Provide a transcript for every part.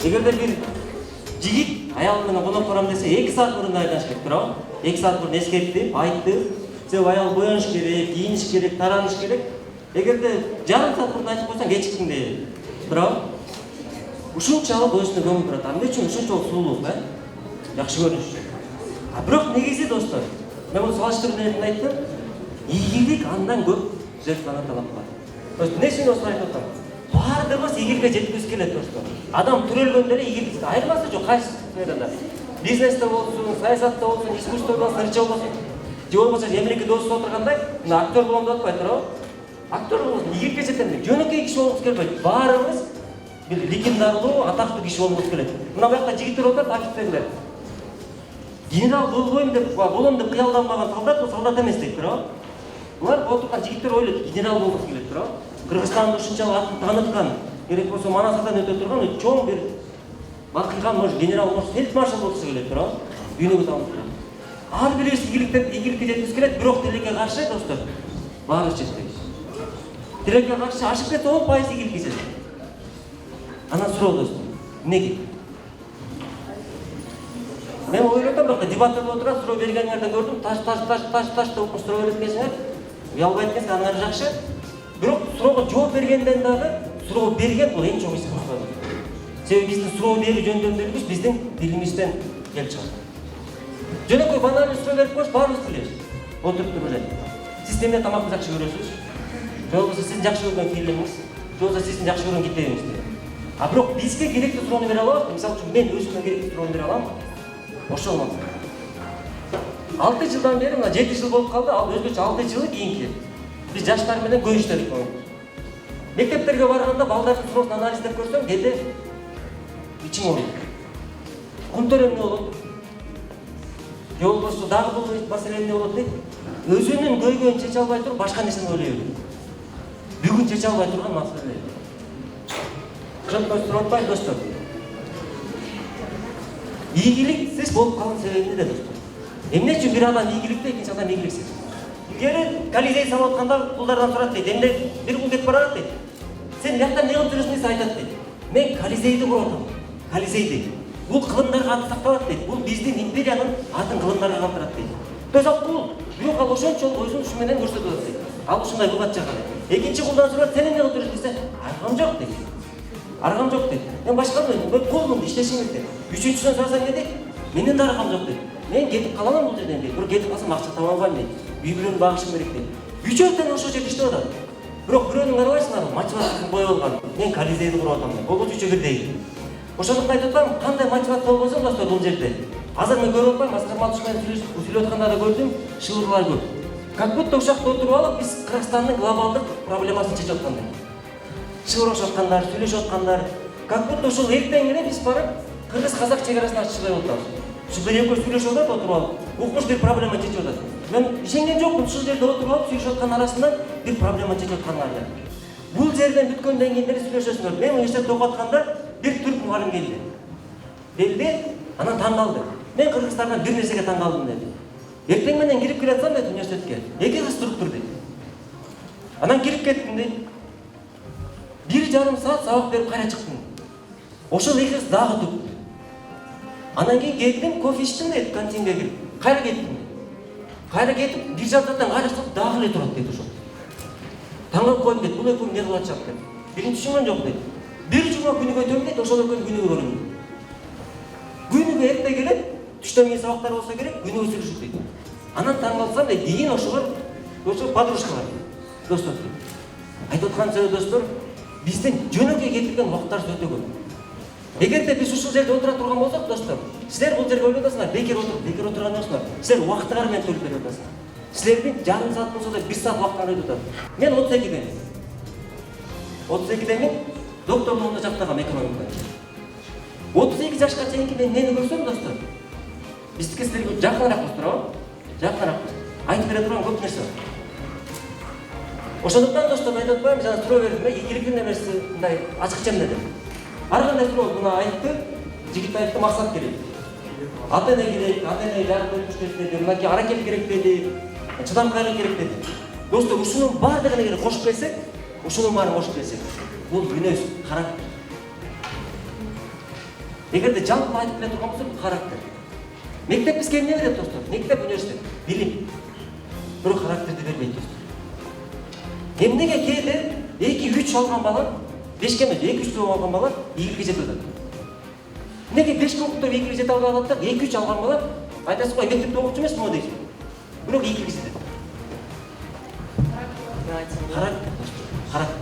Эгерде бир жигит аял менен конок барам десе 2 саат мурун даярданыш керек, туурабы? 2 саат мурун эскертип, айтып, сен аял бояныш керек, кийиниш керек, тараныш керек. Эгерде жарым саат мурун айтып койсоң кечиктиң дейт, туурабы? Ушунчалык өзүнө көңүл бурат. Эмне үчүн ушунчалык сулуулук, жакшы көрүнүш. Бирок негизи достор, мен бул салыштыруу менен айттым, ийгилик андан көп жертваны талап кылат. Эмне үчүн осуну айтып атам? Баардыгыбыз ийгиликке жеткибиз келет достор. Адам төрөлгөндө эле ийгилик айырмасы жок, кайсы сферада. Бизнесте болсун, саясатта болсун, искусствода, сырча болсун, же болбосо мемлекет осуп отургандай, мына актер болом деп атпайт, туурабы? Актер болсун, ийгиликке жетем. Жөнөкөй киши болгубуз келбейт. Баарыбыз бир легендарлуу, атактуу киши болгубуз келет. Мына буякта жигиттер отурат, офицерлер. Генерал болбойм деп, болом деп кыялданбаган солдат, бул солдат эмес дейт, туурабы? Булар отурган жигиттер ойлойт, генерал болгусу келет, туурабы? Кыргызстанда ушунчалык атын тааныткан, керек болсо Манасадан өтө турган чоң бир бакыйган, может генерал, может фельдмаршал болгусу келет, туурабы? Дүйнөгө таанылган. Ар бирибиз ийгиликке жеткибиз келет, бирок тилекке каршы достор, баарыбыз жетпейбиз. Тилекке каршы ашып кетсе 10% ийгиликке жетет. Анан суроо достор, эмнеге? Мен ойлойт атам, дебатта отурат, суроо бергениңерден көрдүм, таш деп суроо берет экенсиңер. Уялбайт экенсиң, аңар жакшы. Бирок суроого жооп бергенден дагы суроо берген бул эң чоң искусство. Себеби биздин суроо берүү жөндөмдөрүбүз биздин дилимизден келип чыгат. Жөнөкөй банальный суроо берип коюш баарыбыз билебиз. Отуруп туруп эле. Сиз эмне тамакты жакшы көрөсүз? Же болбосо сиздин жакшы көргөн фильмиңиз, же болбосо сиздин жакшы көргөн китебиңиз деп. А бирок бизге керектүү суроону бере алабызбы? Мисалы үчүн мен өзүмө керектүү суроону бере аламбы? Ошол болмок. 6 жылдан бери, мына 7 жыл болуп калды, ал өзгөчө 6 жылы кийинки. Биз жаштар менен көп иштедик. Мектептерге барганда балдардын суроосун анализдеп көрсөм, кээде ичиң ооруйт. Кумтөр эмне болот? Же болбосо дагы бул маселе эмне болот дейт? Өзүнүн көйгөйүн чече албай туруп, башка нерсени ойлой берет. Бүгүн чече албай турган маселе. Ошондой суроо атпайбы достор? Ийгиликсиз болуп калган себеби эмнеде достор? Эмне үчүн бир адам ийгиликтүү, экинчи адам ийгиликсиз? Илгери Колизей салып атканда кулдардан сурат дейт. Эмне бир кул кетип барат дейт. Сен жактан эмне кылып жүрөсүң десе айтат дейт. Мен Колизейди куруп атам. Колизейди. Бул кылымдарга аты сакталат дейт. Бул биздин империянын атын кылымдарга калтырат дейт. Тозак кул. Бирок ал ошончолук өзүн ушу менен көрсөтүп атат дейт. Ал ушундай кылбат жагат. Экинчи кулдан сурат, сен эмне кылып жүрөсүң десе, аргам жок дейт. Аргам жок дейт. Мен башка мен колумду иштешим керек дейт. Үчүнчүсүнөн сурасаң не дейт? Менин да аргам жок дейт. Мен кетип калам бул жерден дейт. Бирок кетип калсам акча таба албайм дейт. Үй-бүлөмдү багышым керек дейт. Үчөө тең ошол жерде иштеп атат. Бирок бирөөнүн карабайсыңарбы, мотивациясын коюп алган. Мен Колизейди куруп атам дейт. Болбосо үчөө бирдей. Ошондуктан айтып атам, кандай мотивация болбосо достор бул жерде. Азыр мен көрүп атпайм, Аскар Малтуш менен сүйлөп атканда да көрдүм, шылырлар көп. Как будто ушакта отуруп алып, биз Кыргызстандын глобалдык проблемасын чечип аткандай. Шылырашып аткандар, сүйлөшүп аткандар. Как будто ушул эртең менен биз барып кыргыз-казак чегарасын ачыштай атабыз. Ушул бир экөө сүйлөшүп атат, отуруп алып, укмуш бир проблема чечип атат. Мен ишенген жокмун, ушул жерде отуруп алып сүйлөшүп аткан арасында бир проблема чечип аткандарда. Бул жерден бүткөндөн кийин деле сүйлөшөсүңөр. Мен университетте окуп атканда бир түрк мугалим келди. Анан таң калды. Мен Кыргызстандан бир нерсеге таң калдым деди. Эртең менен кирип келатсам дейт университетке. Эки кыз туруптур дейт. Анан кирип кеттим дейт. 1,5 саат сабак берип кайра чыктым. Ошол эки кыз дагы туруп. Анан кийин келдим, кофе ичтим дейт, кантинге кирип. Кайра кеттим. Кайра кетип, бир жактан кайра чыгып дагы эле турат дейт ошол. Таң калып койдум дейт, бул экөө эмне кылып атышат дейт. Биринчи түшүнгөн жок дейт. Бир жума күнүгө өтөм дейт, ошол экөөнүн күнүгө көрөм. Күнүгө эрте келет, түштөн кийин сабактар болсо керек, күнүгө сүйлөшүп дейт. Анан таң калсам дейт, кийин ошолор подружкалар. Достор. Айтып аткан сөзү достор, биздин жөнөкөй кетирген убактарыбыз өтө көп. Эгерде биз ушул жерде отура турган болсок, достор, силер бул жерге ойлойт атасыңар, бекер отурган эмессиңер. Силер убактыңар менен төлөп берип атасыңар. Силердин жарым саат болсо да 1 саат убактыңар өтүп атат. Мен 32 мен докторлугунда жактагам экономика. 32 жашка чейинки мен нени көрсөм, достор, биздики силерге жакыныраакпыз, туурабы? Жакыныраакпыз. Айтып бере турган көп нерсе бар. Ошондуктан достор, айтып атпаймынбы, жана суроо бердим, ийгиликтин нерсеси мындай ачыкча эмне деп. Ар кандай суроо мына айтты, жигит айтты, максат керек. Ата-эне керек, ата-эне жарык өтүш керек деди, мынакей аракет керек деди, чыдамкайлык керек деди. Достор, ушунун баардыгын эгер кошуп келсек, бул күнөөбүз, характер. Эгерде жалпы айтып келе турган болсок, характер. Мектеп бизге эмне берет достор? Мектеп, университет, билим. Бирок характерди бербейт достор. Эмнеге кээде 2-3 алган бала, 5 эмес, 2-3 алган бала ийгиликке жете алат. Неге 5 окуп туруп ийгиликке жете албай калат, 2-3 алган бала айтасыз го мектепте окуучу эмес могу дейсиз. Бирок ийгиликке жетет. Характер достор, характер.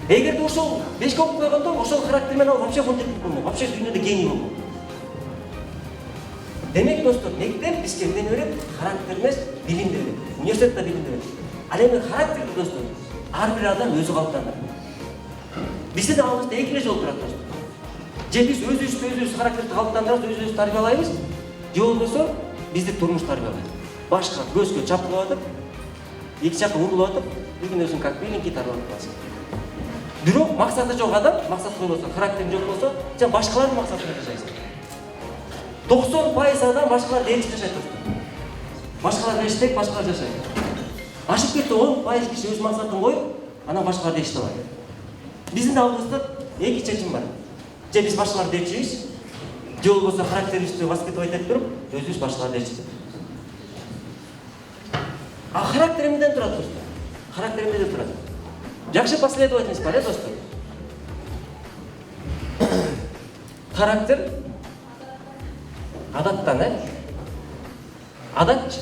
Эгерде ошол 5 окуп койгондо ошол характер менен ал вообще фонтек болмок, вообще дүйнөдө гений болмок. Демек достор, мектеп бизге эмнени берет? Характер эмес, билимди берет. Университетте билимди берет. Ал эми характерди достор, ар бир адам өзү калыптандырат. Биздин алдыбызда эки эле жол турат достор. Же биз өзүбүз характерди калыптандырабыз, өзүбүз тарбиялайбыз, же болбосо бизди турмуш тарбиялайт. Башка көзгө чапкылап атып, эки жака угулап атып, бир күн өзүң как беленький тарбалап каласың. Бирок максаты жок адам, максат койлосо, характери жок болсо, сен башкалардын максатын жашайсың. 90% адам башкаларды ээрчип жашайт достор. Башкалар ээрчитек, башкалар жашайт. Ашып кетти 10% киши өз максатын коюп, анан башкаларды ээрчите алат. Биздин алдыбызда эки чечим бар. Же биз башкаларды ээрчийбиз, же болбосо характерибизди воспитывать этип туруп, өзүбүз башкаларды ээрчитебиз. А характер эмнеден турат достор? Характер эмнеден турат? Жакшы последовательность бар, достор. Характер адаттан, Адатчы.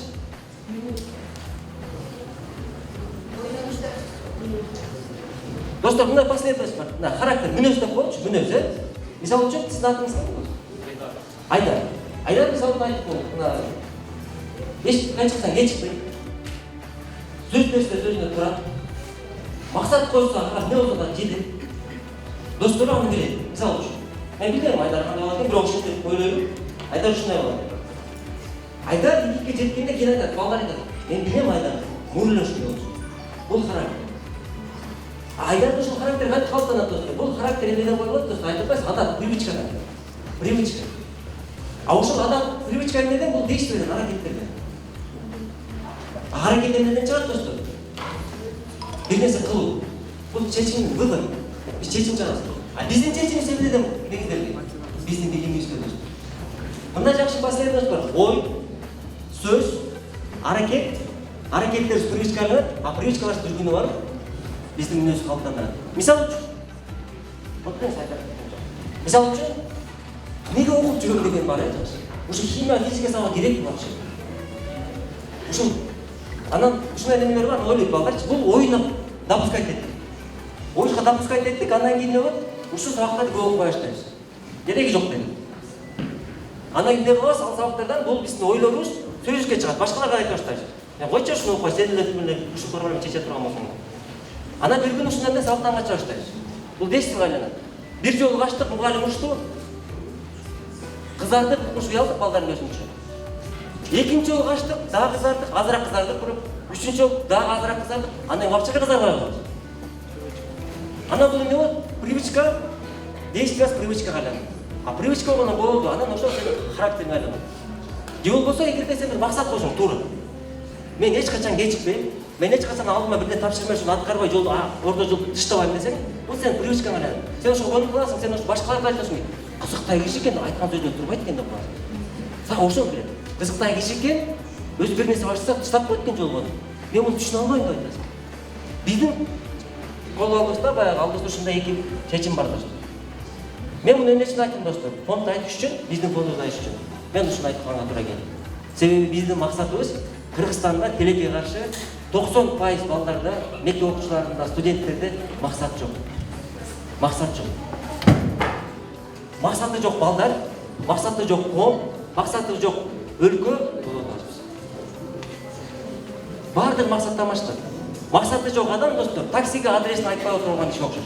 Достор, мындай последовательность бар. Мына характер мүнөз деп коелучу, мүнөз, Мисалы үчүн сиздин атыңыз кандай? Айдар. Айдар мисалы айтып коелу. Мына эшиктен чыксаң кечикпей. Сөз берсе сөзүнө турат. Максат койсо, эмне болсо да жетет. Достор аны билет. Мисалы үчүн. Мен билем Айдар кандай болот, бирок ушинтип ойлойм. Айдар ушундай болот. Айдар ийгиликке жеткенде кийин айтат, балдар айтат. Мен билем Айдар, мурле ушундай болчу. Бул характер. Айдарда ушул характер кантип калыптанат достор? Бул характер эмнеден коюлат достор? Айтып атпайсыз, адат, привычкадан. Привычка. А ушул адат, привычка эмнеден? Бул действиеден, аракеттерден. Аракет эмнеден чыгат достор? Бир нерсе кылуу. Бул чечим, выбор. Биз чечим чыгабыз. А биздин чечимибиз эмнеден негизделген? Биздин билимибизге достор. Мындай жакшы последовательность бар. Ой, сөз, аракет, аракеттер привычкаланат, а привычкалар жүргүнү бар. Биздин мүнөз калыптанат. Мисалы үчүн, мисалы үчүн, неге окуп жүрөм деген бар, Ушу химия, физика сабак керекпи вообще? Ушул анан ушундай немелер бар, ойлойт балдарчы, бул оюна допускать эттик. Оюнга допускать эттик, андан кийин эмне болот? Ушул сабактарды көп окубай баштайбыз. Кереги жок дедим. Андан кийин эмне кылабыз? Ал сабактардан бул биздин ойлорубуз сөзүскө чыгат, башкаларга айта баштайбыз. Койчу ушуну окуй, сен эле ушул проблеманы чече турган болсоң. Анан бир күн ушундай эмес сабактан кача баштайбыз. Бул действиеге айланат. Бир жолу качтык, мугалим урушту. Кызардык, укмуш уялдык балдардын көзүнчө. Экинчи жолу качтык, дагы кызардык, азыраак кызардык, бирок үчүнчү жолу дагы азыраак кызардык. Андан вообще кызарбай калабыз. Анан бул эмне болот? Привычка, действие привычкага айланат. А привычка болгондон болду, анан ошол сенин характериңе айланат. Же болбосо, эгерде сен бир максат койсоң, туура. Мен эч качан кечикпейм. Мен эч качан алдыма бирден тапшырма үчүн аткарбай жол, ордо жол тыштабайм десең, бул сенин привычкаңа айланат. Сен ошого конуп каласың, сен ошо башкаларга айтасың. Кызыктай киши экен, айткан сөзүнө турбайт экен деп коесуң. Сага ошол керек. Кызыктай киши экен, өзү бир нерсе баштаса тыштап коет экен жолго. Мен муну түшүнө албайм деп айтасың. Биздин кол алдыбызда баягы алдыбызда ушундай эки чечим бар достор. Мен муну эмне үчүн айттым достор? Фондду айтыш үчүн, биздин фондду айтыш үчүн. Мен ушуну айтканга туура келди. Себеби биздин максатыбыз Кыргызстанда тилекке каршы 90% балдарда, мектеп окуучуларында, студенттерде максат жок. Максат жок. Максаты жок балдар, максаты жок коом, максаты жок өлкө болот атабыз. Бардык максаттан баштап. Максаты жок адам достор, таксиге адресин айтпай отурган иши окшош.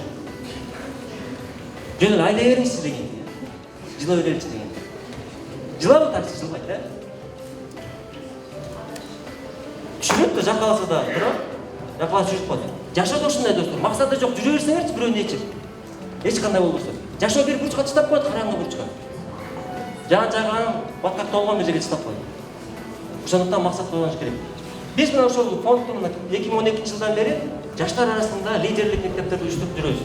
Жөн эле айдай бериңизчи деген. Жылай береличи деген. Жылабы такси, жылбайт, Түшүрөт да жакаласа да, туура? Жакаласа жүрүп коет. Жашоо да ушундай достор. Максаты жок, жүрө берсеңерчи бирөөнү ичип. Эч кандай болбосо. Жашоо бир бурчка чыдап коет, караңгы бурчка. Жан-жаган баткак толгон жерге чыдап коет. Ошондуктан максат койгонуш керек. Биз мына ошол фондду 2012-жылдан бери жаштар арасында лидерлик мектептерди уюштуруп жүрөбүз.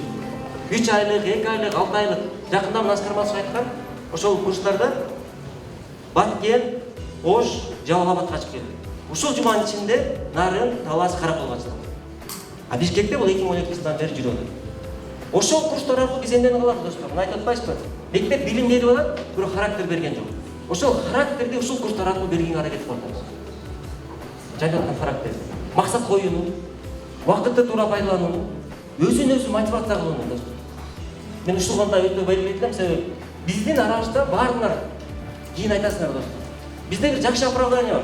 3 айлык, 2 айлык, 6 айлык. Жакында Наскар Масов айткан, ошол курстарда Баткен, Ош, Жалал-Абад качып келди. Ушул жуманын ичинде Нарын, Талас, Каракол качтым. А Бишкекте бул 2012 жылдан бери жүрөт. Ошол курстар аркылуу биз эмнени кылабыз достор? Мына айтып атпайсызбы? Мектеп билим берип алат, бирок характер берген жок. Ошол характерди ушул курстар аркылуу бергенге аракет кылып атабыз. Жайдаттан характер. Максат коюну, вакытты туура пайдаланууну, өзүн-өзү мотивация кылууну достор. Мен ушул коомдо өтө байып кетем, себеби биздин арабызда баарыңар кийин айтасыңар достор. Бизде бир жакшы оправдание бар.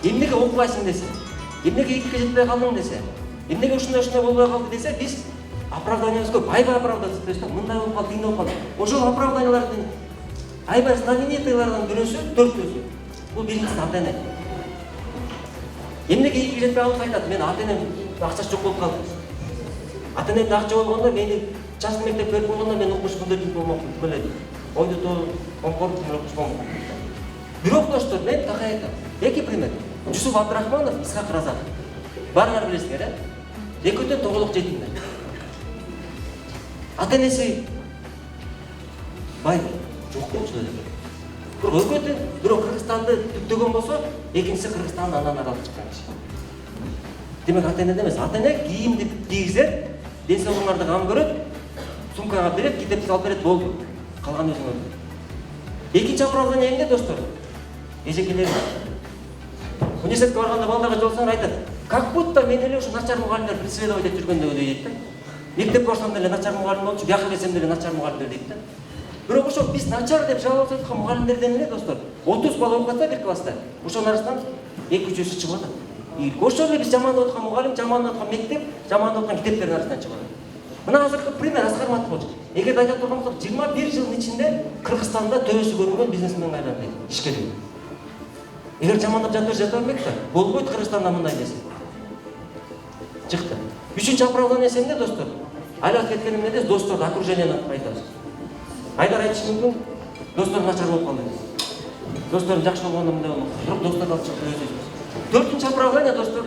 Эмнеге окубайсың десе, эмнеге экиге жетпей калдың десе, эмнеге ушундай болбой калды десе, биз оправданиябызга аябай оправдаться этебиз да, мындай болуп калды, тигиндей болуп калды. Ошол оправданиялардын аябай знаменитыйлардан бирөөсү, төртөөсү. Бул биринчиси ата-эне. Эмнеге экиге жетпей калдым айтат, мен ата-энем акчасы жок болуп калды. Ата-энем акча болгондо мени частный мектеп берип койгондо мен окумуш мындай болмокмун, беле. Ойду то комкордук менен окумуш болмокмун. Бирок достор, мен так айтам. Эки пример. Жусуп Абдрахманов, Исхак Разак. Баарыңар билесиңер, экөөтөн тоголок жетимдер. Ата-энеси бай жок болчу эле. Бирок экөөтөн, бирок Кыргызстанды түптөгөн болсо, экинчиси Кыргызстанды андан ары алып чыккан киши. Демек ата-энеде эмес, ата-эне кийимди кийгизет, ден соолугуңарды кам көрөт, сумкага берет, китепти алып берет, болду. Калган өзүң өтүп. Экинчи оправдание эмне достор? Эжекелер. Университетке барганда балдарга жолсоңор айтат, как будто мен эле ушу начар мугалимдер преследовать этип жүргөндөй дейт да. Мектеп барсам деле начар мугалим болчу, бияка келсем деле начар мугалимдер дейт да. Бирок ошо биз начар деп жалоба айткан мугалимдерден эле достор, 30 бала окуп атса бир класста, ошонун арасынан 2-3 чыгып атат. Ошол эле биз жамандап аткан мугалим, жамандап аткан мектеп, жамандап аткан китептердин арасынан чыгып атат. Мына азыркы пример Аскар Матбулович. Эгерде айта турган болсок, 21 жылдын ичинде Кыргызстанда төбөсү көрүнгөн бизнесмен айланды, ишкерлер. Эгер жамандап жата бермек да, болбойт Кыргызстанда мындай нерсе. Чыкты. Үчүнчү оправдание эмне достор? Айлап кеткеним эмне десе, досторду окружениени айтабыз. Айдар айтышы мүмкүн, достор начар болуп калды. Досторум жакшы болгондо мындай болмок. Бирок досторду алып чыкты өзүбүз. Төртүнчү оправдание достор.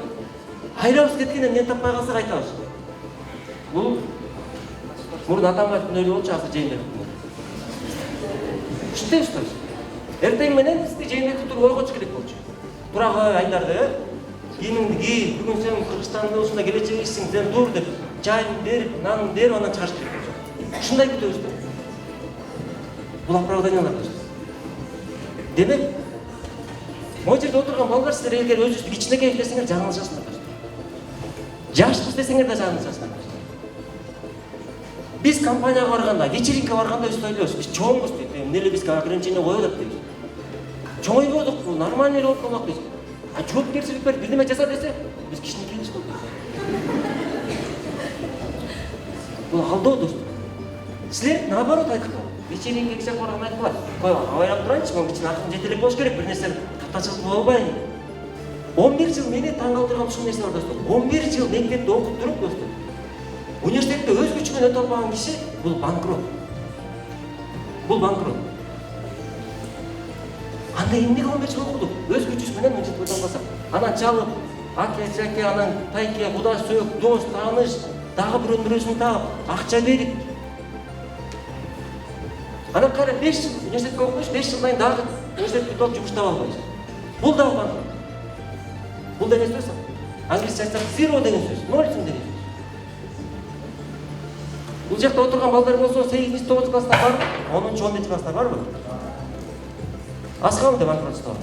Айлабыз кеткенде эмнени таппай калсак айтабыз. Бул мурун Атамбаевдин өлү болчу, азыр Жээнбеков. Ушундай достор. Эртең менен бизди Жээнбеков туруп ойготуш керек болчу. Турагы Айдарды, кийимиңди кий, бүгүн сен Кыргызстанда ушундай келечегиңсиң, сен тур деп чайын берип, нанын берип, анан чыгыш керек болчу. Ушундай күтөбүз да. Бул оправданиялар достор. Демек, могу жерде отурган балдар, силер эгер өзүңүздү кичинекей десеңер жаңылышасыңар достор. Жашпыз десеңер да жаңылышасыңар. Биз компанияга барганда, вечеринкага барганда өстүп ойлойбуз, биз чоңбуз дейт, эмне бизге ограничение коёлат дейбиз. Чоңойбодук, бул нормальный эле болуп калмак дейбиз. А жоопкерчилик берип бирдеме жаса десе, биз кичинекейбиз го дейбиз. Бул алдоо достор. Силер наоборот айткан. Вечеринкеге чак барганда айткан. Кой, абайлап турайынчы, могу кичине акыл жетелек болуш керек, бир нерсе татачылык болбойбайын. 11 жыл мени таң калтырган ушул нерсе бар достор. 11 жыл мектепте окуп туруп достор. Университетте өз күчү менен өтө албаган киши бул банкрот. Бул банкрот. Анда эмнеге 11 жыл окудук? Өз күчүбүз менен университетте өтө албасак. Анан чалып, аке, анан тайке, куда сөөк, дос, тааныш, дагы бирөөнүн таап, акча берип. Анан кара 5 жыл университетте окуш, 5 жылдан кийин дагы университетти бүтүп жумуш таба албайбыз. Бул дагы банкрот. Бул деген сөз англисче айтсак zero деген сөз, нольсың деген сөз. Бул жакта отурган балдар болсо 8-9 класста барбы? 10-11 класста барбы? Аз калды банкротство.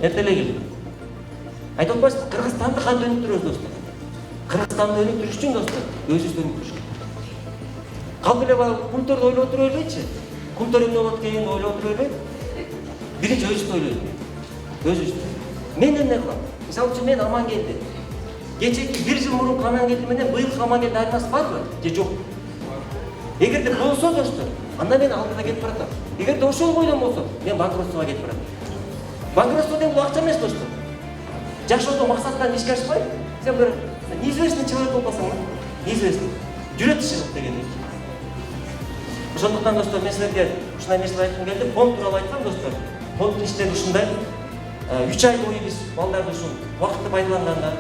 Эртелей келди. Айтып атпайсызбы, Кыргызстанды кантип өнүктүрөбүз достор? Кыргызстанды өнүктүрүш үчүн достор, өзүбүздү өнүктүрүш керек. Калп эле культурду ойлоп туруп элбейчи? Культур эмне болот экенин ойлоп туруп элбей? Биринчи өзүбүздү ойлойлу. Өзүбүздү. Мен эмне кылам? Мисалы үчүн мен Амангелди. Кечеги 1 жыл мурунку Амангелди менен быйылкы Амангелди айырмасы барбы? Же жок? Эгерде болсо достор, анда мен алдыда кетип баратам. Эгерде ошол бойдон болсо, мен банкротствого кетип баратам. Банкротство деген бул акча эмес достор. Жашоодо максаттан ишке ашпай, сен бир неизвестный человек болуп калсаң, неизвестный. Жүрөт иши деген. Ошондуктан достор, мен силерге ушундай нерселер айткым келди. Фонд тууралуу айткам достор. Фонддун иштери ушундай. 3 ай бою биз балдарды ушул убакытты пайдаланганда,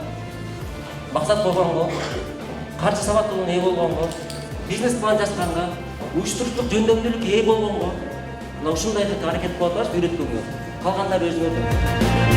максат койгонго, каржы сабаттуулугуна ээ болгонго, бизнес план жазганга, уюштуруучулук жөндөмдүүлүккө ээ болгонго, мына ушундайдык аракет кылып атабыз үйрөткөнгө. Калгандары өзүңөрдө.